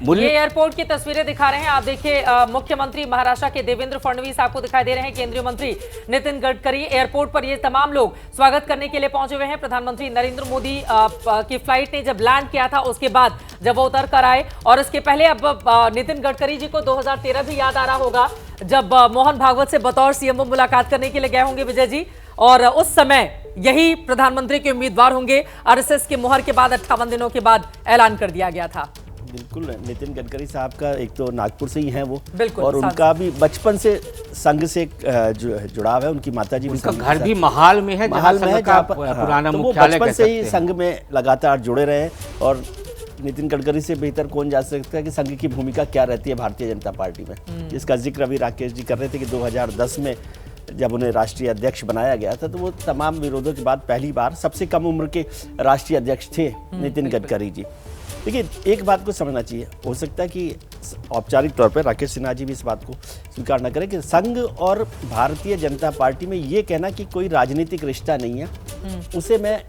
ये एयरपोर्ट की तस्वीरें दिखा रहे हैं आप, देखिए मुख्यमंत्री महाराष्ट्र के देवेंद्र फडणवीस आपको दिखाई दे रहे हैं, केंद्रीय मंत्री नितिन गडकरी, एयरपोर्ट पर ये तमाम लोग स्वागत करने के लिए पहुंचे हुए हैं। प्रधानमंत्री नरेंद्र मोदी की फ्लाइट ने जब लैंड किया था उसके बाद जब वो उतर कर आए, और इसके पहले अब नितिन गडकरी जी को 2013 भी याद आ रहा होगा जब मोहन भागवत से बतौर सीएम मुलाकात करने के लिए गए होंगे विजय जी, और उस समय यही प्रधानमंत्री के उम्मीदवार होंगे। आरएसएस की मुहर के बाद 58 दिनों के बाद ऐलान कर दिया गया था। बिल्कुल, नितिन गडकरी साहब का एक तो नागपुर से ही हैं वो, बिल्कुल, और उनका भी बचपन से संघ से जुड़ाव है। उनकी माताजी उनका घर भी महाल में है, महाल में है जहाँ पर पुराना तो वो मुख्यालय बचपन से ही संघ में लगातार जुड़े रहे। और नितिन गडकरी से बेहतर कौन जा सकता है कि संघ की भूमिका क्या रहती है भारतीय जनता पार्टी में, जिसका जिक्र अभी राकेश जी कर रहे थे कि 2010 में जब उन्हें राष्ट्रीय अध्यक्ष बनाया गया था तो वो तमाम विरोधों के बाद पहली बार सबसे कम उम्र के राष्ट्रीय अध्यक्ष थे नितिन गडकरी जी। देखिए, एक बात को समझना चाहिए, हो सकता है कि औपचारिक तौर पर राकेश सिन्हा जी भी इस बात को स्वीकार न करें कि संघ और भारतीय जनता पार्टी में ये कहना कि कोई राजनीतिक रिश्ता नहीं है, उसे मैं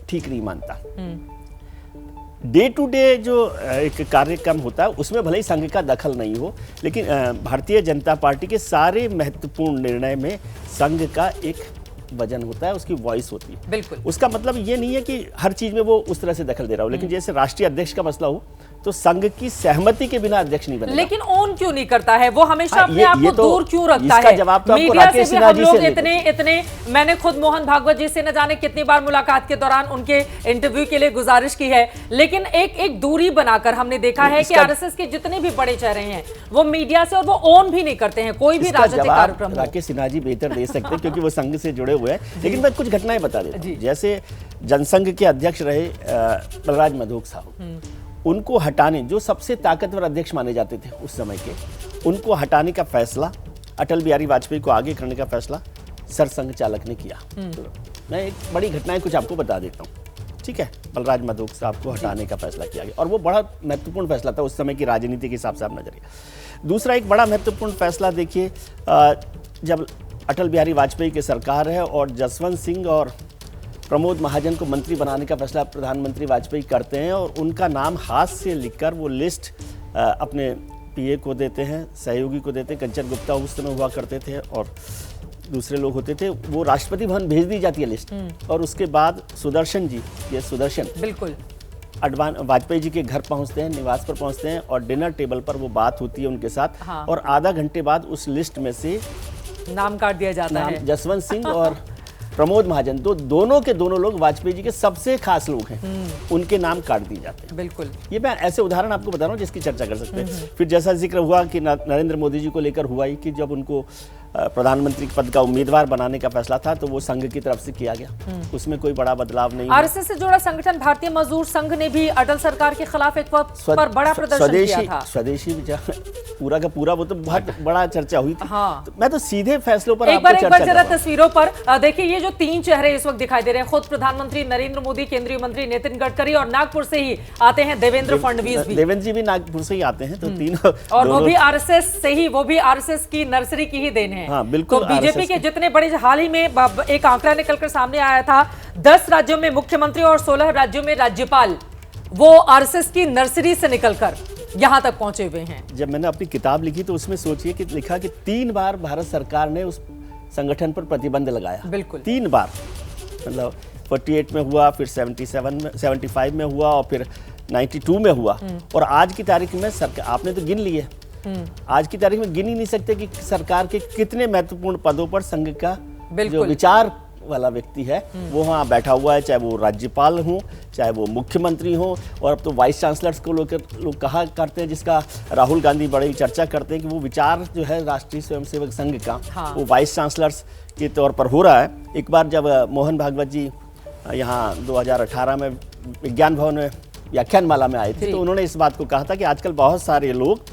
ठीक नहीं मानता। डे टू डे जो एक कार्यक्रम होता है उसमें भले ही संघ का दखल नहीं हो, लेकिन भारतीय जनता पार्टी के सारे महत्वपूर्ण निर्णय में संघ का एक वजन होता है, उसकी वॉइस होती है। बिल्कुल, उसका मतलब ये नहीं है कि हर चीज में वो उस तरह से दखल दे रहा हो, लेकिन जैसे राष्ट्रीय अध्यक्ष का मसला हो तो संघ की सहमति के बिना अध्यक्ष नहीं बनेगा। लेकिन ऑन क्यों नहीं करता है वो, हमेशा अपने आप को तो दूर क्यों रखता इसका है? जवाब तो आपको मीडिया राकेश से भी सिन्हा हम जी लोग से इतने मैंने खुद मोहन भागवत जी से न जाने कितनी बार मुलाकात के दौरान उनके इंटरव्यू के लिए गुजारिश की है, लेकिन एक दूरी बनाकर हमने देखा है कि आरएसएस के जितने भी बड़े चेहरे हैं वो मीडिया से, और वो ऑन भी नहीं करते हैं कोई भी राजनीतिक कार्यक्रम। राकेश सिन्हा जी बेहतर दे सकते हैं क्योंकि वो संघ से जुड़े हुए हैं, लेकिन मैं कुछ घटनाएं बता देता हूं। जैसे जनसंघ के अध्यक्ष रहे बलराज मधोक साहब, उनको हटाने, जो सबसे ताकतवर अध्यक्ष माने जाते थे उस समय के, उनको हटाने का फैसला, अटल बिहारी वाजपेयी को आगे करने का फैसला सरसंघ चालक ने किया। तो मैं एक बड़ी घटनाएं कुछ आपको बता देता हूँ, ठीक है। बलराज मधोक साहब को हटाने का फैसला किया गया और वो बड़ा महत्वपूर्ण फैसला था उस समय की राजनीति के हिसाब से आप नजरिए। दूसरा एक बड़ा महत्वपूर्ण फैसला देखिए, जब अटल बिहारी वाजपेयी की सरकार है और जसवंत सिंह और प्रमोद महाजन को मंत्री बनाने का फैसला प्रधानमंत्री वाजपेयी करते हैं, और उनका नाम हाथ से लिखकर वो लिस्ट अपने पीए को देते हैं, सहयोगी को देते हैं। कंचन गुप्ता उस समय हुआ करते थे और दूसरे लोग होते थे, वो राष्ट्रपति भवन भेज दी जाती है लिस्ट, और उसके बाद सुदर्शन जी, ये सुदर्शन बिल्कुल वाजपेयी जी के घर पहुंचते हैं, निवास पर पहुंचते हैं, और डिनर टेबल पर वो बात होती है उनके साथ। हाँ। और आधा घंटे बाद उस लिस्ट में से नाम काट दिया जाता है। जसवंत सिंह और प्रमोद महाजन, तो दोनों के दोनों लोग वाजपेयी जी के सबसे खास लोग हैं, उनके नाम काट दिए जाते हैं। बिल्कुल, ये मैं ऐसे उदाहरण आपको बता रहा हूँ जिसकी चर्चा कर सकते हैं। फिर जैसा जिक्र हुआ कि नरेंद्र मोदी जी को लेकर हुआ ही कि जब उनको प्रधानमंत्री पद का उम्मीदवार बनाने का फैसला था तो वो संघ की तरफ से किया गया, उसमें कोई बड़ा बदलाव नहीं। आरएसएस से जुड़ा संगठन भारतीय मजदूर संघ ने भी अटल सरकार के खिलाफ एक वक्त पर बड़ा प्रदर्शन किया था। स्वदेशी पूरा का पूरा, वो तो बहुत बड़ा चर्चा हुई थी। हाँ। तो मैं तो सीधे फैसलों पर एक बार जरा तस्वीरों पर देखिए, ये जो तीन चेहरे इस वक्त दिखाई दे रहे हैं, खुद प्रधानमंत्री नरेंद्र मोदी, केंद्रीय मंत्री नितिन गडकरी, और नागपुर से ही आते हैं देवेंद्र फडणवीस भी। देवेंद्र जी भी नागपुर से ही आते हैं, तो तीनों, और वो भी आरएसएस से ही, वो भी आरएसएस की नर्सरी की ही देन है। हाँ, बिल्कुल। तो बीजेपी के जितने बड़े, हाल ही में एक आंकड़ा निकलकर सामने आया था, 10 राज्यों में मुख्यमंत्री और 16 राज्यों में राज्यपाल वो आरएसएस की नर्सरी से निकलकर यहां तक पहुंचे हुए हैं। जब मैंने अपनी किताब लिखी तो उसमें सोचिए कि लिखा कि 3 बार भारत सरकार ने उस संगठन पर प्रतिबंध लगाया। बिल्कुल, 3 बार, मतलब 48 में हुआ, फिर 77 में, 75 में हुआ, और फिर 92 में हुआ। और आज की तारीख में सरकार, आपने तो गिन लिए, आज की तारीख में गिन ही नहीं सकते कि सरकार के कितने महत्वपूर्ण पदों पर संघ का जो विचार वाला व्यक्ति है वो वहाँ बैठा हुआ है, चाहे वो राज्यपाल हो, चाहे वो मुख्यमंत्री हो, और अब तो वाइस चांसलर्स को लोग कहा करते हैं, जिसका राहुल गांधी बड़ी चर्चा करते हैं कि वो विचार जो है राष्ट्रीय स्वयंसेवक संघ का, हाँ। वो वाइस चांसलर्स के तौर पर हो रहा है। एक बार जब मोहन भागवत जी यहाँ 2018 में विज्ञान भवन में व्याख्यानमाला में आए थे, तो उन्होंने इस बात को कहा था कि आजकल बहुत सारे लोग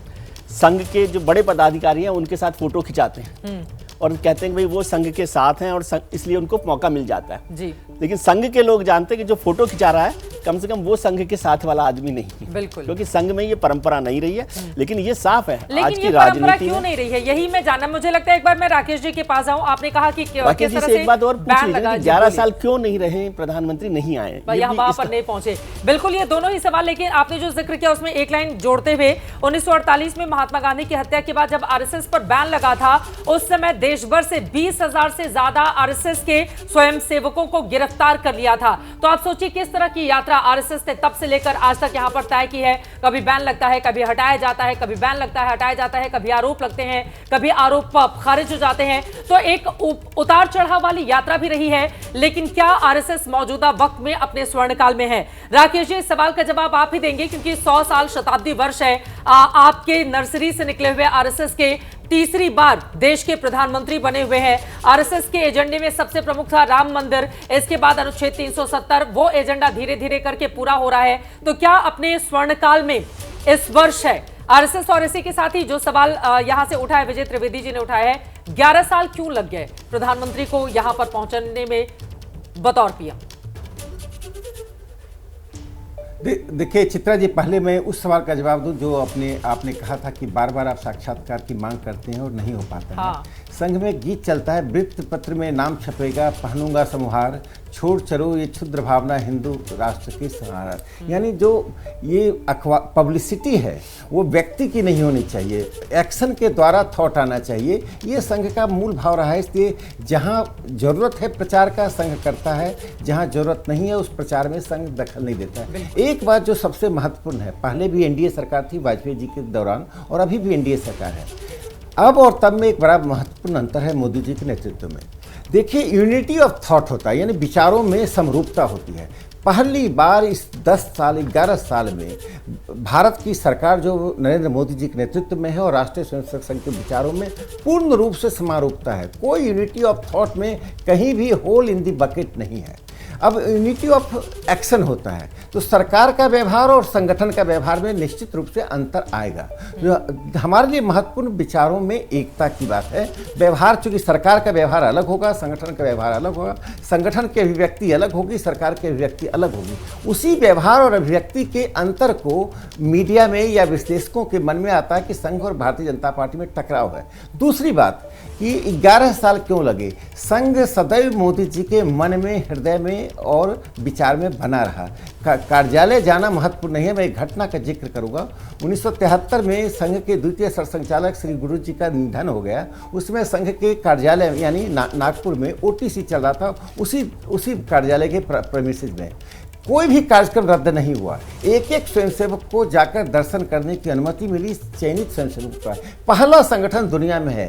संघ के जो बड़े पदाधिकारी हैं उनके साथ फोटो खिंचाते हैं और कहते हैं कि भाई वो संघ के साथ हैं और इसलिए उनको मौका मिल जाता है जी। लेकिन संघ के लोग जानते हैं कि जो फोटो खिंचा रहा है कम से कम वो संघ के साथ वाला आदमी नहीं है। बिल्कुल, क्योंकि संघ में ये परंपरा नहीं रही है। लेकिन ये साफ है आज लेकिन की ये परंपरा राजनीति क्यों में। नहीं रही है, यही मैं जानना, मुझे लगता है एक बार मैं राकेश जी के पास आऊं। आपने कहा कि राकेश जी से एक बात और पूछ बैन लीजिए लगा, कि 11 साल क्यों नहीं रहे प्रधानमंत्री, नहीं आए, यहाँ वहां पर नहीं पहुंचे। बिल्कुल, ये दोनों ही सवाल। लेकिन आपने जो जिक्र किया उसमें एक लाइन जोड़ते हुए, 1948 में महात्मा गांधी की हत्या के बाद जब आरएसएस पर बैन लगा था, उस समय देश भर से 20,000 से ज्यादा आरएसएस के स्वयंसेवकों को गिरफ्तार कर लिया था। तो आप सोचिए किस तरह की यात्रा आरएसएस ने तब से लेकर आज तक यहां पर तय की है। कभी बैन लगता है, कभी हटाया जाता है, कभी बैन लगता है, हटाया जाता है, कभी आरोप लगते हैं, कभी आरोप खारिज हो जाते हैं। तो एक उतार चढ़ाव वाली यात्रा भी रही है। लेकिन क्या आरएसएस मौजूदा वक्त में अपने स्वर्णकाल में है? राकेश जी, इस सवाल का जवाब आप ही देंगे, क्योंकि 100 साल शताब्दी वर्ष है। आपके नर्सरी से निकले हुए आरएसएस के तीसरी बार देश के प्रधानमंत्री बने हुए हैं। आरएसएस के एजेंडे में सबसे प्रमुख था राम मंदिर, इसके बाद अनुच्छेद 370, वो एजेंडा धीरे धीरे करके पूरा हो रहा है। तो क्या अपने स्वर्णकाल में इस वर्ष है आरएसएस? और इसी के साथ ही जो सवाल यहां से उठा है, विजय त्रिवेदी जी ने उठाया है, 11 साल क्यों लग गए प्रधानमंत्री को यहां पर पहुंचने में बतौर पीएम? देखिए चित्रा जी, पहले मैं उस सवाल का जवाब दूं जो आपने कहा था कि बार बार आप साक्षात्कार की मांग करते हैं और नहीं हो पाता है। संघ में गीत चलता है, वृत्त पत्र में नाम छपेगा, पहनूंगा समहार, छोड़ चलो ये क्षुद्र भावना, हिंदू राष्ट्र की सहारा। यानी जो ये पब्लिसिटी है वो व्यक्ति की नहीं होनी चाहिए, एक्शन के द्वारा थॉट आना चाहिए। ये संघ का मूल भाव रहा है। इसलिए जहाँ जरूरत है प्रचार का संघ करता है, जहाँ जरूरत नहीं है उस प्रचार में संघ दखल नहीं देता है। एक बात जो सबसे महत्वपूर्ण है, पहले भी एनडीए सरकार थी वाजपेयी जी के दौरान, और अभी भी एनडीए सरकार है। अब और तब में एक बड़ा महत्वपूर्ण अंतर है मोदी जी के नेतृत्व में। देखिए, यूनिटी ऑफ थॉट होता है, यानी विचारों में समरूपता होती है। पहली बार इस 10 साल 11 साल में भारत की सरकार जो नरेंद्र मोदी जी के नेतृत्व में है और राष्ट्रीय स्वयंसेवक संघ के विचारों में पूर्ण रूप से समरूपता है। कोई यूनिटी ऑफ थॉट में कहीं भी होल इन दी बकेट नहीं है। अब यूनिटी ऑफ एक्शन होता है, तो सरकार का व्यवहार और संगठन का व्यवहार में निश्चित रूप से अंतर आएगा। जो हमारे लिए महत्वपूर्ण विचारों में एकता की बात है। व्यवहार, चूंकि सरकार का व्यवहार अलग होगा, संगठन का व्यवहार अलग होगा, संगठन की अभिव्यक्ति अलग होगी, सरकार की अभिव्यक्ति अलग होगी। उसी व्यवहार और अभिव्यक्ति के अंतर को मीडिया में या विश्लेषकों के मन में आता है कि संघ और भारतीय जनता पार्टी में टकराव है। दूसरी बात कि 11 साल क्यों लगे? संघ सदैव मोदी जी के मन में, हृदय में और विचार में बना रहा। कार्यालय जाना महत्वपूर्ण नहीं है। मैं एक घटना का जिक्र करूंगा। 1973 में संघ के द्वितीय सरसंघचालक श्री गुरु जी का निधन हो गया। उसमें संघ के कार्यालय यानी नागपुर में ओटीसी चल रहा था, उसी कार्यालय के प्रेमिसेस में कोई भी कार्यक्रम रद्द नहीं हुआ। एक एक स्वयंसेवक को जाकर दर्शन करने की अनुमति मिली। चयनित स्वयंसेवक का पहला संगठन दुनिया में है